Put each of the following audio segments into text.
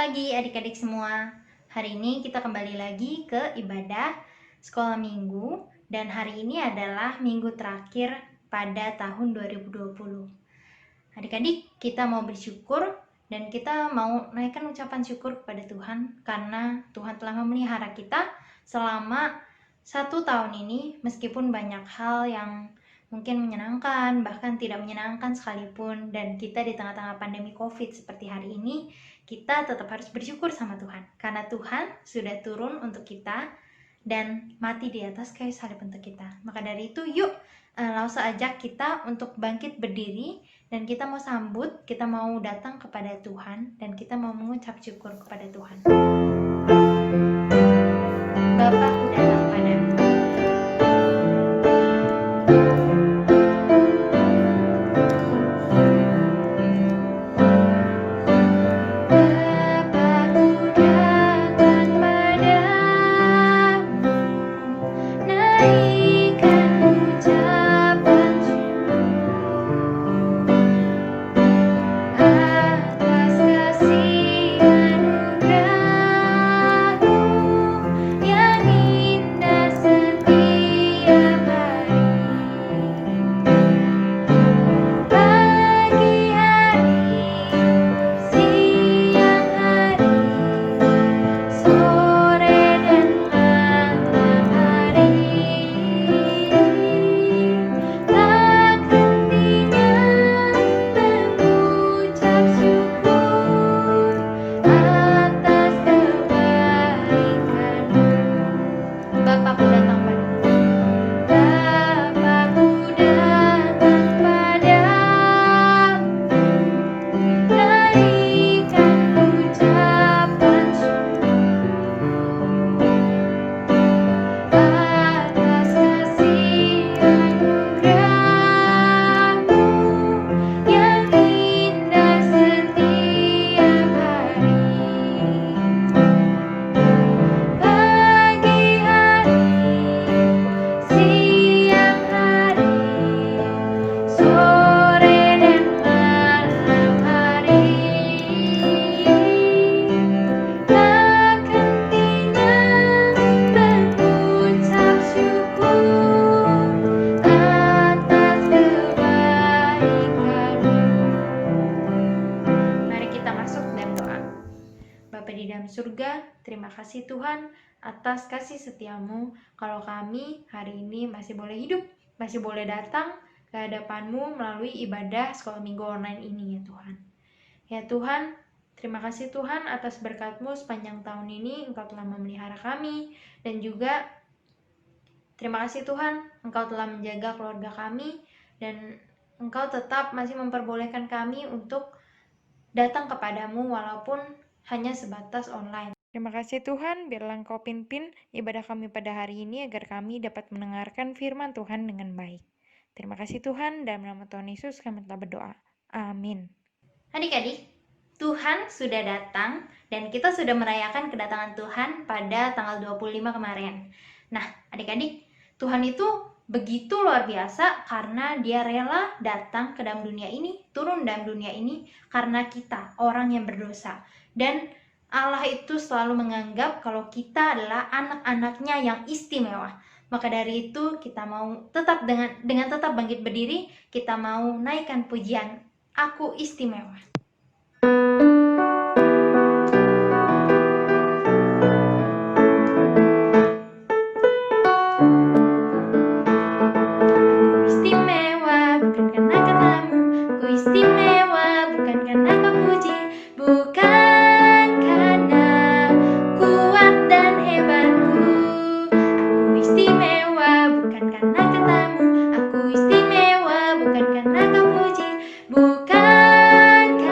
pagi adik-adik semua. Hari ini kita kembali lagi ke ibadah sekolah minggu dan hari ini adalah minggu terakhir pada tahun 2020. Adik-adik, kita mau bersyukur dan kita mau naikkan ucapan syukur kepada Tuhan karena Tuhan telah memelihara kita selama 1 tahun ini meskipun banyak hal yang mungkin menyenangkan, bahkan tidak menyenangkan sekalipun, dan kita di tengah-tengah pandemi COVID seperti hari ini, kita tetap harus bersyukur sama Tuhan, karena Tuhan sudah turun untuk kita dan mati di atas kayu salib untuk kita. Maka dari itu, yuk langsung ajak kita untuk bangkit berdiri, dan kita mau sambut, kita mau datang kepada Tuhan, dan kita mau mengucap syukur kepada Tuhan. Bapa, ku datang padamu. Surga, terima kasih Tuhan atas kasih setiamu kalau kami hari ini masih boleh hidup, masih boleh datang ke hadapan-Mu melalui ibadah sekolah minggu online ini ya Tuhan. Ya Tuhan, terima kasih Tuhan atas berkat-Mu sepanjang tahun ini, Engkau telah memelihara kami, dan juga terima kasih Tuhan, Engkau telah menjaga keluarga kami, dan Engkau tetap masih memperbolehkan kami untuk datang kepadamu walaupun hanya sebatas online. Terima kasih Tuhan, biarlah Engkau pimpin ibadah kami pada hari ini agar kami dapat mendengarkan firman Tuhan dengan baik. Terima kasih Tuhan, dalam nama Tuhan Yesus kami telah berdoa. Amin. Adik-adik, Tuhan sudah datang dan kita sudah merayakan kedatangan Tuhan pada tanggal 25 kemarin. Nah, adik-adik, Tuhan itu begitu luar biasa karena dia rela datang ke dalam dunia ini, turun dalam dunia ini karena kita, orang yang berdosa. Dan Allah itu selalu menganggap kalau kita adalah anak-anaknya yang istimewa. Maka dari itu kita mau tetap dengan tetap bangkit berdiri, kita mau naikkan pujian, Aku Istimewa. Bukan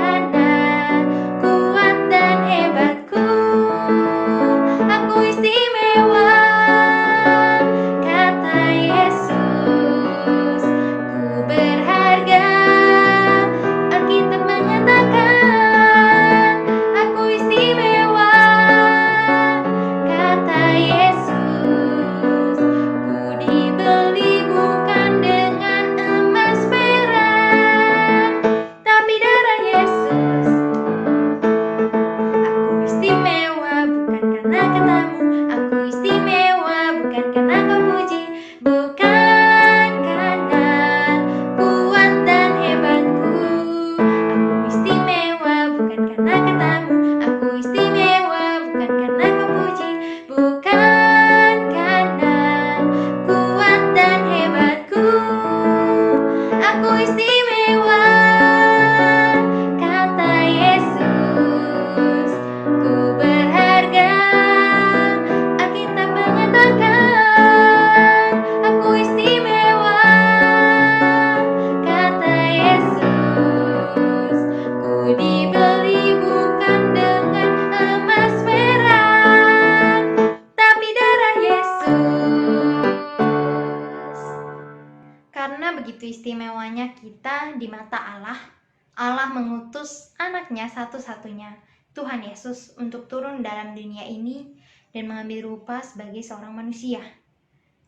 istimewa, kata Yesus. Ku berharga, Alkitab mengatakan aku istimewa, kata Yesus. Ku dibeli bukan dengan emas perak, tapi darah Yesus. Karena begitu istimewanya kita di mata Allah, Allah mengutus anaknya satu-satunya, Tuhan Yesus, untuk turun dalam dunia ini dan mengambil rupa sebagai seorang manusia,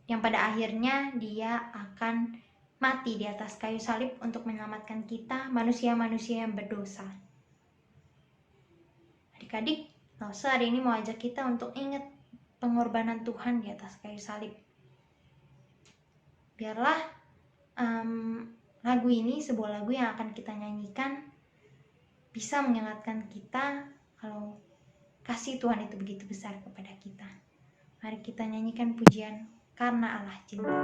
yang pada akhirnya dia akan mati di atas kayu salib untuk menyelamatkan kita, manusia-manusia yang berdosa. Adik-adik, Lause hari ini mau ajak kita untuk ingat pengorbanan Tuhan di atas kayu salib. Biarlah lagu ini, sebuah lagu yang akan kita nyanyikan, bisa mengingatkan kita kalau kasih Tuhan itu begitu besar kepada kita. Mari kita nyanyikan pujian Karena Allah Cinta.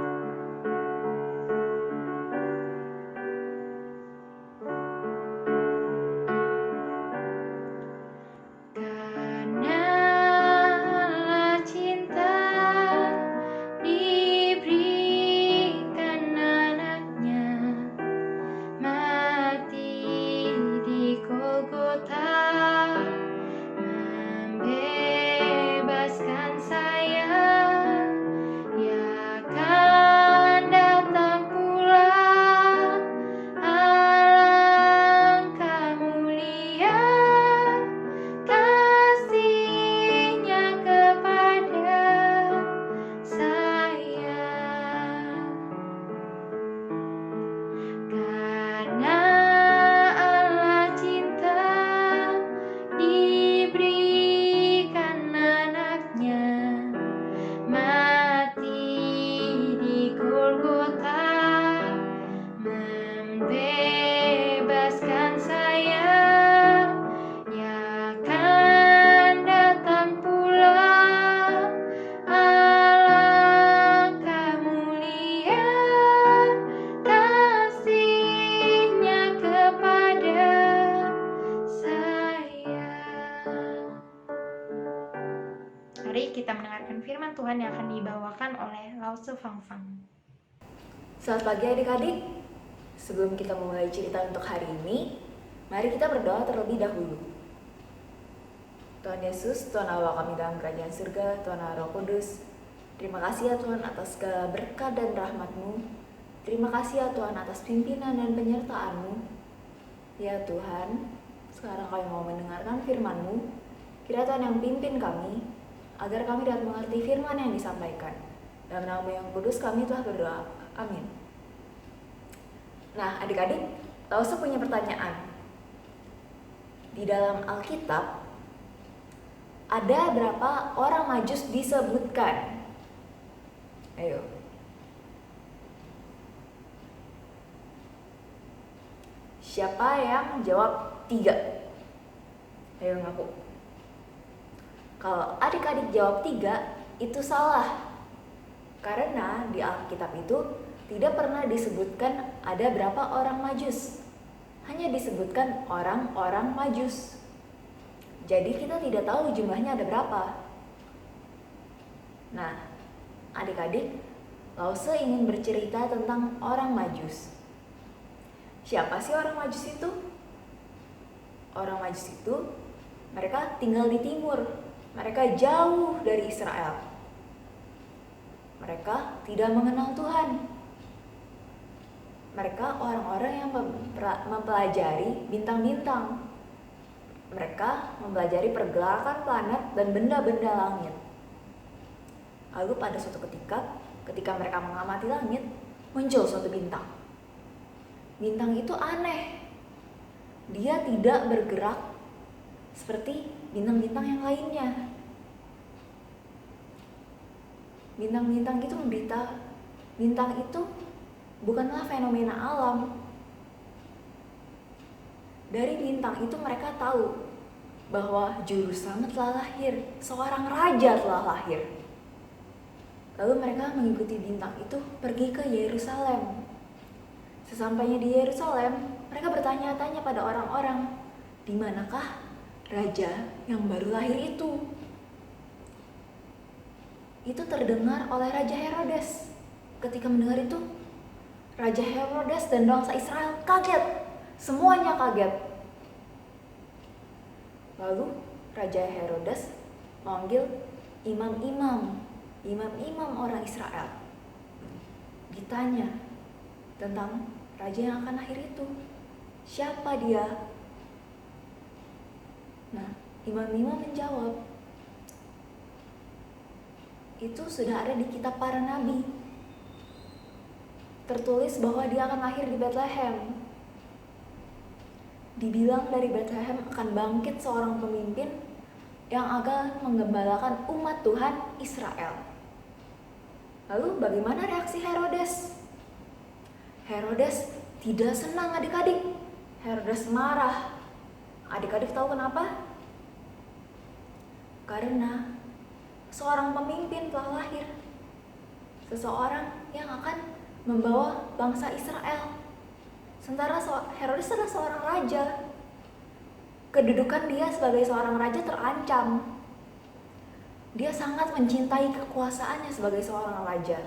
Mari kita mendengarkan firman Tuhan yang akan dibawakan oleh Lause Fangfang. Selamat pagi adik-adik. Sebelum kita memulai cerita untuk hari ini, mari kita berdoa terlebih dahulu. Tuhan Yesus, Tuhan Allah kami dalam kerajaan surga, Tuhan Allah Roh Kudus, terima kasih ya Tuhan atas segala berkat dan rahmat-Mu. Terima kasih ya Tuhan atas pimpinan dan penyertaan-Mu. Ya Tuhan, sekarang kami mau mendengarkan firman-Mu. Kiranya Tuhan yang pimpin kami, agar kami dapat mengerti firman yang disampaikan. Dalam nama yang kudus kami telah berdoa. Amin. Nah adik-adik, Lause punya pertanyaan. Di dalam Alkitab, ada berapa orang Majus disebutkan? Ayo. Siapa yang jawab 3? Ayo ngaku. Kalau adik-adik jawab 3, itu salah. Karena di Alkitab itu tidak pernah disebutkan ada berapa orang Majus. Hanya disebutkan orang-orang Majus. Jadi kita tidak tahu jumlahnya ada berapa. Nah, adik-adik, Lause ingin bercerita tentang orang Majus. Siapa sih orang Majus itu? Orang Majus itu mereka tinggal di timur. Mereka jauh dari Israel. Mereka tidak mengenal Tuhan. Mereka orang-orang yang mempelajari bintang-bintang. Mereka mempelajari pergerakan planet dan benda-benda langit. Lalu pada suatu ketika mereka mengamati langit, muncul suatu bintang. Bintang itu aneh. Dia tidak bergerak seperti bintang-bintang yang lainnya. Bintang-bintang itu bintang itu bukanlah fenomena alam. Dari bintang itu mereka tahu bahwa juru selamat telah lahir, seorang raja telah lahir. Lalu mereka mengikuti bintang itu pergi ke Yerusalem. Sesampainya di Yerusalem, mereka bertanya-tanya pada orang-orang, di manakah raja yang baru lahir itu? Itu terdengar oleh Raja Herodes. Ketika mendengar itu, Raja Herodes dan bangsa Israel kaget. Semuanya kaget. Lalu Raja Herodes memanggil imam-imam orang Israel. Ditanya tentang raja yang akan lahir itu. Siapa dia? Nah, imam-imam menjawab, itu sudah ada di kitab para nabi. Tertulis bahwa dia akan lahir di Bethlehem. Dibilang dari Bethlehem akan bangkit seorang pemimpin yang akan menggembalakan umat Tuhan Israel. Lalu bagaimana reaksi Herodes? Herodes tidak senang adik-adik. Herodes marah. Adik-adik tahu kenapa? Karena seorang pemimpin telah lahir. Seseorang yang akan membawa bangsa Israel. Sementara Herodes adalah seorang raja. Kedudukan dia sebagai seorang raja terancam. Dia sangat mencintai kekuasaannya sebagai seorang raja.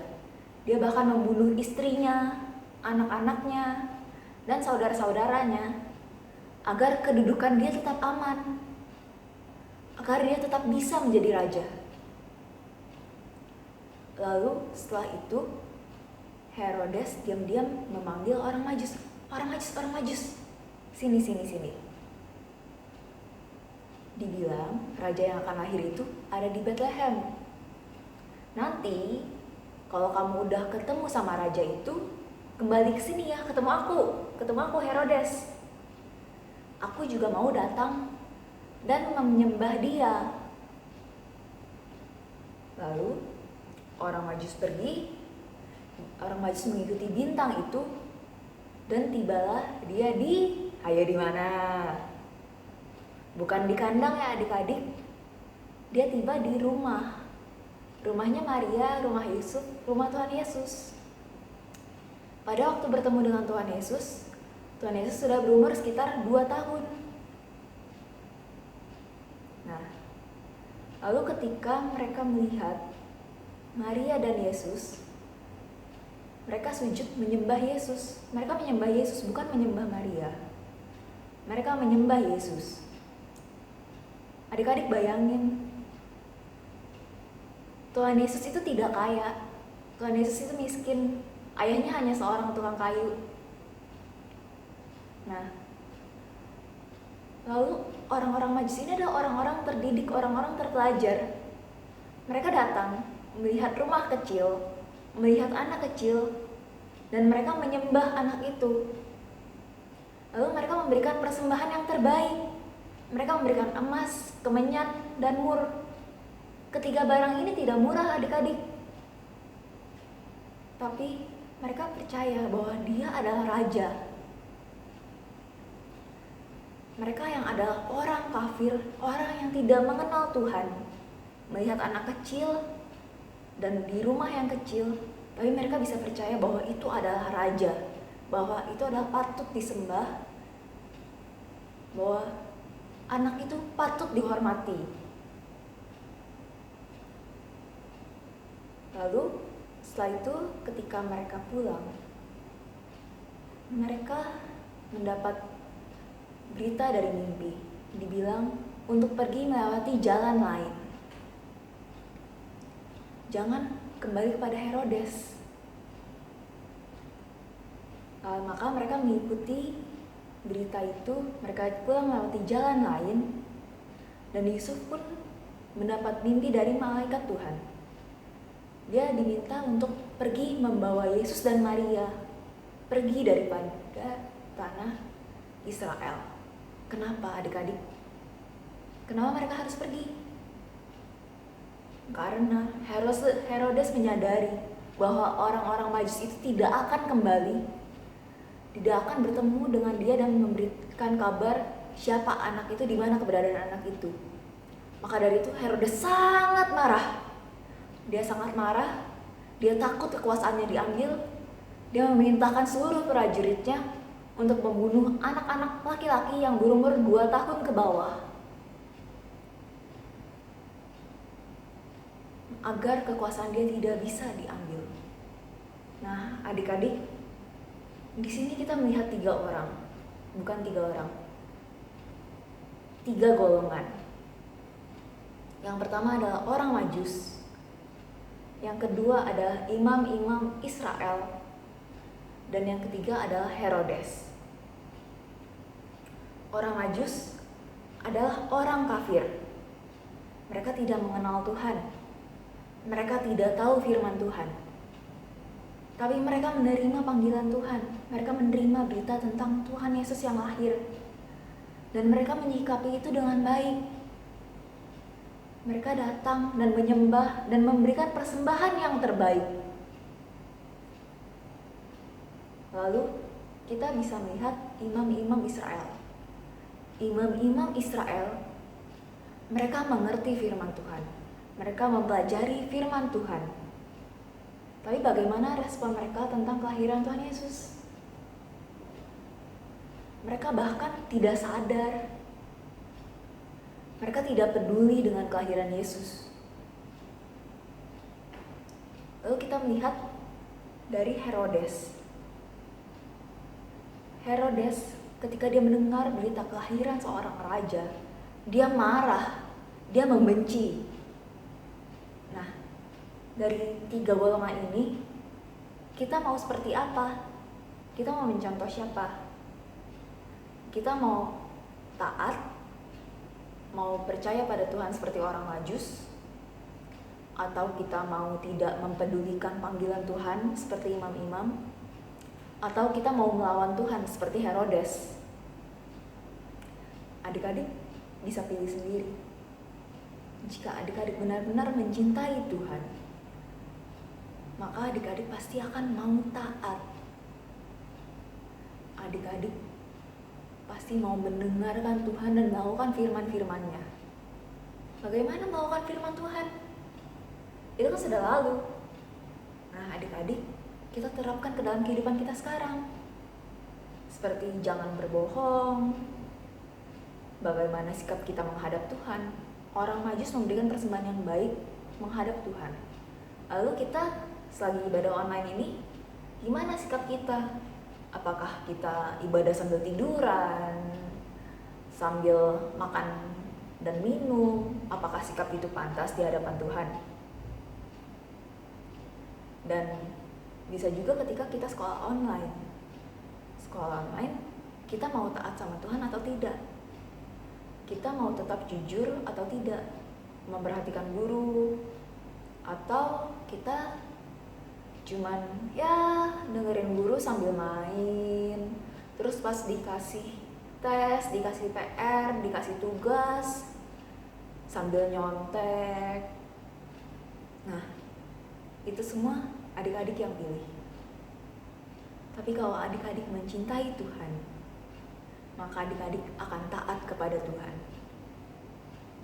Dia bahkan membunuh istrinya, anak-anaknya, dan saudara-saudaranya agar kedudukan dia tetap aman, agar dia tetap bisa menjadi raja. Lalu setelah itu Herodes diam-diam memanggil orang Majus. Sini. Dibilang raja yang akan lahir itu ada di Bethlehem. Nanti kalau kamu udah ketemu sama raja itu, kembali ke sini ya, ketemu aku Herodes. Aku juga mau datang dan menyembah dia. Lalu orang Majus pergi, orang Majus mengikuti bintang itu, dan tibalah dia di mana? Bukan di kandang ya adik-adik. Dia tiba di rumahnya Maria, rumah Yusuf, rumah Tuhan Yesus. Pada waktu bertemu dengan Tuhan Yesus sudah berumur sekitar 2 tahun. Nah, lalu ketika mereka melihat Maria dan Yesus, mereka sujud menyembah Yesus. Mereka menyembah Yesus, bukan menyembah Maria. Mereka menyembah Yesus. Adik-adik bayangin, Tuhan Yesus itu tidak kaya. Tuhan Yesus itu miskin. Ayahnya hanya seorang tukang kayu. Nah, lalu orang-orang Majus ini adalah orang-orang terdidik, orang-orang terpelajar. Mereka datang melihat rumah kecil, melihat anak kecil, dan mereka menyembah anak itu. Lalu mereka memberikan persembahan yang terbaik. Mereka memberikan emas, kemenyan, dan mur. Ketiga barang ini tidak murah adik-adik. Tapi mereka percaya bahwa dia adalah raja. Mereka yang adalah orang kafir, orang yang tidak mengenal Tuhan, melihat anak kecil dan di rumah yang kecil, tapi mereka bisa percaya bahwa itu adalah raja, bahwa itu adalah patut disembah, bahwa anak itu patut dihormati. Lalu setelah itu ketika mereka pulang, mereka mendapat berita dari mimpi. Dibilang untuk pergi melewati jalan lain. Jangan kembali kepada Herodes. Maka mereka mengikuti berita itu, mereka pulang melewati jalan lain, dan Yusuf pun mendapat mimpi dari malaikat Tuhan. Dia diminta untuk pergi membawa Yesus dan Maria pergi daripada tanah Israel. Kenapa adik-adik? Kenapa mereka harus pergi? Karena Herodes menyadari bahwa orang-orang Majus itu tidak akan kembali, tidak akan bertemu dengan dia dan memberikan kabar siapa anak itu, di mana keberadaan anak itu. Maka dari itu Herodes sangat marah. Dia sangat marah, dia takut kekuasaannya diambil, Dia memerintahkan seluruh prajuritnya untuk membunuh anak-anak laki-laki yang berumur 2 tahun ke bawah, agar kekuasaan dia tidak bisa diambil. Nah, adik-adik, di sini kita melihat 3 orang, bukan 3 orang, 3 golongan. Yang pertama adalah orang Majus, yang kedua adalah imam-imam Israel, dan yang ketiga adalah Herodes. Orang Majus adalah orang kafir. Mereka tidak mengenal Tuhan. Mereka tidak tahu firman Tuhan. Tapi mereka menerima panggilan Tuhan. Mereka menerima berita tentang Tuhan Yesus yang lahir. Dan mereka menyikapi itu dengan baik. Mereka datang dan menyembah dan memberikan persembahan yang terbaik. Lalu kita bisa melihat imam-imam Israel. Imam-imam Israel, mereka mengerti firman Tuhan. Mereka mempelajari firman Tuhan. Tapi bagaimana respon mereka tentang kelahiran Tuhan Yesus? Mereka bahkan tidak sadar. Mereka tidak peduli dengan kelahiran Yesus. Lalu kita melihat dari Herodes. Herodes ketika dia mendengar berita kelahiran seorang raja, dia marah, dia membenci. Nah, dari 3 golongan ini, kita mau seperti apa? Kita mau mencontoh siapa? Kita mau taat, mau percaya pada Tuhan seperti orang Majus, atau kita mau tidak mempedulikan panggilan Tuhan seperti imam-imam, atau kita mau melawan Tuhan seperti Herodes? Adik-adik bisa pilih sendiri. Jika adik-adik benar-benar mencintai Tuhan, maka adik-adik pasti akan mau taat. Adik-adik pasti mau mendengarkan Tuhan dan melakukan firman-firman-Nya. Bagaimana melakukan firman Tuhan? Itu kan sudah lalu. Nah, adik-adik, kita terapkan ke dalam kehidupan kita sekarang. Seperti jangan berbohong, bagaimana sikap kita menghadap Tuhan. Orang Majus memberikan persembahan yang baik menghadap Tuhan. Lalu kita selagi ibadah online ini, gimana sikap kita? Apakah kita ibadah sambil tiduran, sambil makan dan minum? Apakah sikap itu pantas di hadapan Tuhan? Dan bisa juga ketika kita sekolah online. Sekolah online, kita mau taat sama Tuhan atau tidak? Kita mau tetap jujur atau tidak? Memperhatikan guru? Atau kita cuman ya dengerin guru sambil main, terus pas dikasih tes, dikasih PR, dikasih tugas sambil nyontek. Nah, itu semua adik-adik yang pilih. Tapi kalau adik-adik mencintai Tuhan, maka adik-adik akan taat kepada Tuhan.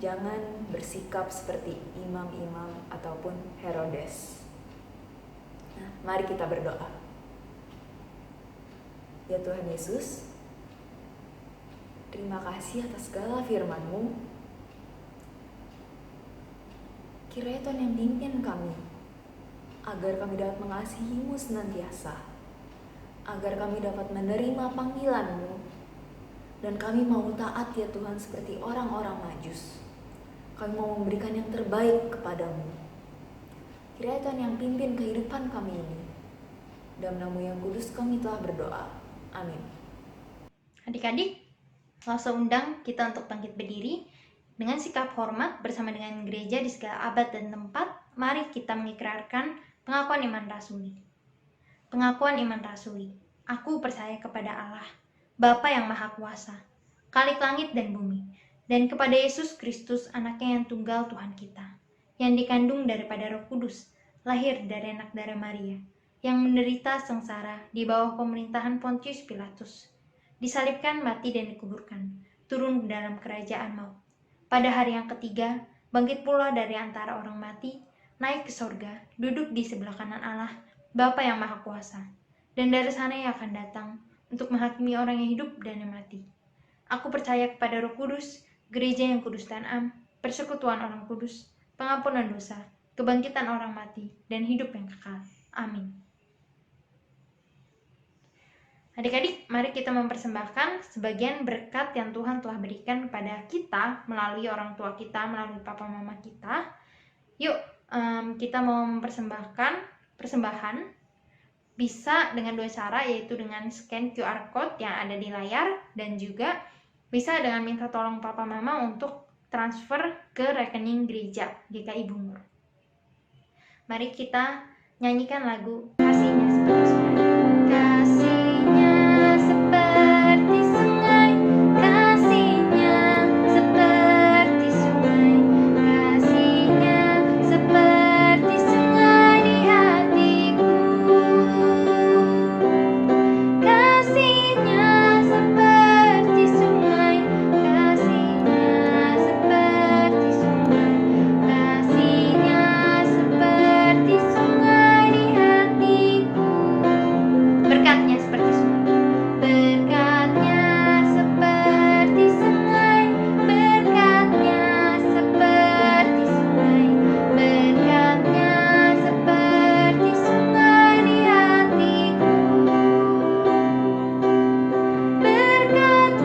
Jangan bersikap seperti imam-imam ataupun Herodes. Nah, mari kita berdoa. Ya Tuhan Yesus, terima kasih atas segala firman-Mu. Kiranya Tuhan yang pimpin kami, agar kami dapat mengasihi-Mu senantiasa, agar kami dapat menerima panggilan-Mu, dan kami mau taat ya Tuhan seperti orang-orang Majus. Kami mau memberikan yang terbaik kepadamu. Kiranya Tuhan yang pimpin kehidupan kami ini. Dalam nama yang kudus kami telah berdoa. Amin. Adik-adik, langsung undang kita untuk bangkit berdiri dengan sikap hormat bersama dengan gereja di segala abad dan tempat. Mari kita mengikrarkan pengakuan iman rasuli. Pengakuan iman rasuli. Aku percaya kepada Allah, Bapa yang Maha Kuasa, Khalik langit dan bumi, dan kepada Yesus Kristus, anaknya yang tunggal Tuhan kita, yang dikandung daripada Roh Kudus, lahir dari anak darah Maria, yang menderita sengsara di bawah pemerintahan Pontius Pilatus, disalibkan, mati dan dikuburkan, turun ke dalam kerajaan maut. Pada hari yang ketiga, bangkit pula dari antara orang mati, naik ke sorga, duduk di sebelah kanan Allah, Bapa yang Maha Kuasa. dan dari sana Ia akan datang untuk menghakimi orang yang hidup dan yang mati. Aku percaya kepada Roh Kudus, gereja yang kudus dan am, persekutuan orang kudus, pengampunan dosa, kebangkitan orang mati, dan hidup yang kekal. Amin. Adik-adik, mari kita mempersembahkan sebagian berkat yang Tuhan telah berikan kepada kita melalui orang tua kita, melalui papa mama kita. Yuk, kita mau mempersembahkan persembahan. Bisa dengan 2 cara, yaitu dengan scan QR Code yang ada di layar, dan juga bisa dengan minta tolong papa mama untuk transfer ke rekening gereja GKI Bungur. Mari kita nyanyikan lagu Kasihnya Seperti Sungai. Kasihnya seperti sungai, kasihnya seperti sungai, kasihnya seperti sungai di hatiku. Kasihnya seperti sungai, kasihnya seperti sungai, kasihnya seperti sungai di hatiku. Berkatnya seperti sungai, berkatnya seperti sungai, berkatnya seperti sungai, berkatnya seperti sungai di hatiku. Berkatnya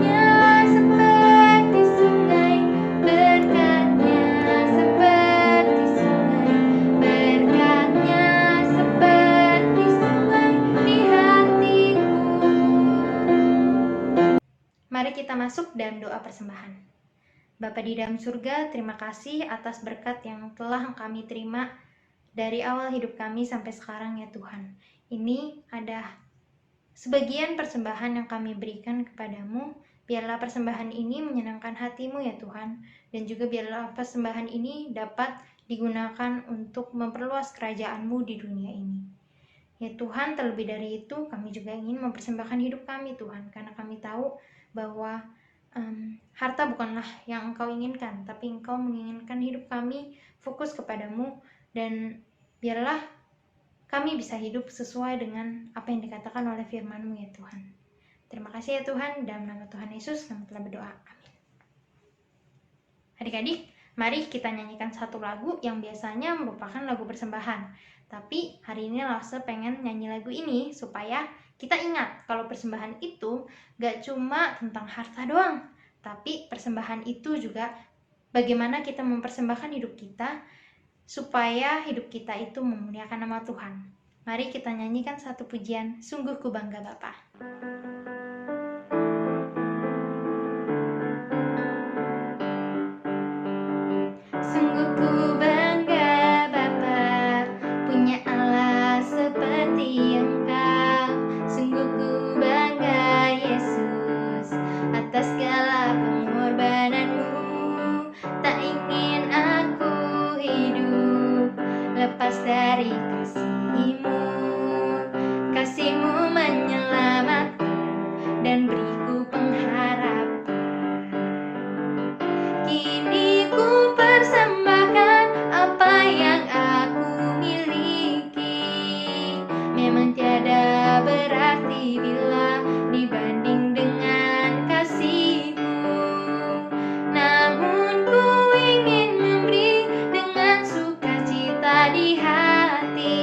seperti sungai, berkatnya seperti sungai, berkatnya seperti sungai di hatiku. Mari kita masuk dalam doa persembahan. Bapa di dalam surga, terima kasih atas berkat yang telah kami terima dari awal hidup kami sampai sekarang ya Tuhan. Ini ada sebagian persembahan yang kami berikan kepadamu. Biarlah persembahan ini menyenangkan hatimu ya Tuhan, dan juga biarlah persembahan ini dapat digunakan untuk memperluas kerajaan-Mu di dunia ini. Ya Tuhan, terlebih dari itu kami juga ingin mempersembahkan hidup kami Tuhan, karena kami tahu bahwa harta bukanlah yang Engkau inginkan, tapi Engkau menginginkan hidup kami fokus kepadamu, dan biarlah kami bisa hidup sesuai dengan apa yang dikatakan oleh firman-Mu ya Tuhan. Terima kasih ya Tuhan, dalam nama Tuhan Yesus kami telah berdoa. Amin. Adik-adik, mari kita nyanyikan satu lagu yang biasanya merupakan lagu persembahan. Tapi hari ini Lause pengen nyanyi lagu ini supaya kita ingat kalau persembahan itu gak cuma tentang harta doang, tapi persembahan itu juga bagaimana kita mempersembahkan hidup kita supaya hidup kita itu memuliakan nama Tuhan. Mari kita nyanyikan satu pujian, Sungguh Ku Bangga Bapa. Sungguh ku bangga Bapa, punya Allah seperti Engkau. Sungguh ku bangga Yesus, atas segala pengorbananmu. Tak ingin aku hidup lepas dari kasih-Mu. Kasih-Mu menyelamatkan dan beriku pengharapan. Kini ku persembahkan apa yang aku miliki. Memang tiada berarti bila dibanding dengan kasih-Mu. Namun ku ingin memberi dengan sukacita di hati,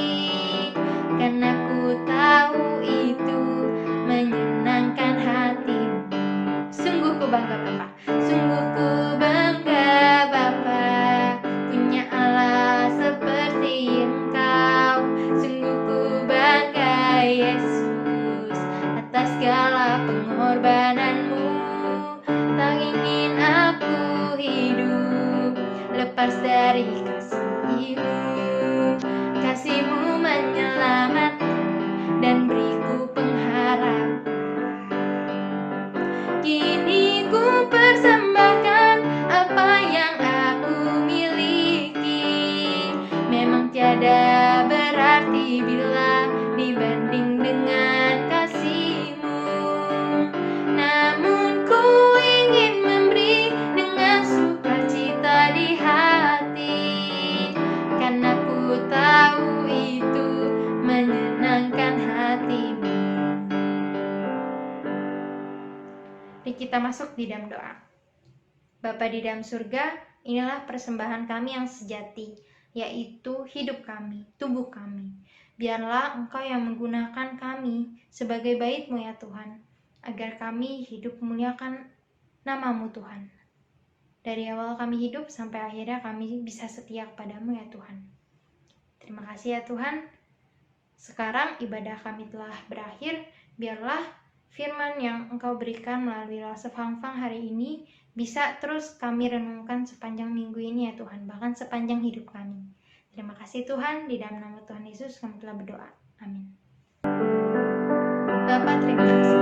karena ku tahu itu menyenangkan hati-Mu. Sungguh ku bangga Bapa, sungguh ku bangga Bapa, punya Allah seperti Engkau. Sungguh ku bangga Yesus, atas segala pengorbananmu. Tak ingin aku hidup lepas dari kasih-Mu. Kasih-Mu menyelamatkan dan beriku pengharapan. Kini ku persembahkan apa yang aku miliki. Memang tiada berarti bila dibanding dengan kasih-Mu. Namun ku ingin memberi dengan sukacita di hati, karena ku tahu itu menyenangkan hati-Mu. Mari kita masuk di dalam doa. Bapa di dalam surga, inilah persembahan kami yang sejati, yaitu hidup kami, tubuh kami. Biarlah Engkau yang menggunakan kami sebagai bait-Mu ya Tuhan, agar kami hidup memuliakan nama-Mu Tuhan. Dari awal kami hidup sampai akhirnya kami bisa setia kepadamu ya Tuhan. Terima kasih ya Tuhan. Sekarang ibadah kami telah berakhir. Biarlah firman yang Engkau berikan melalui Lasef Hangfang hari ini bisa terus kami renungkan sepanjang minggu ini ya Tuhan, bahkan sepanjang hidup kami. Terima kasih Tuhan, di dalam nama Tuhan Yesus kami telah berdoa. Amin. Bapak, terima kasih.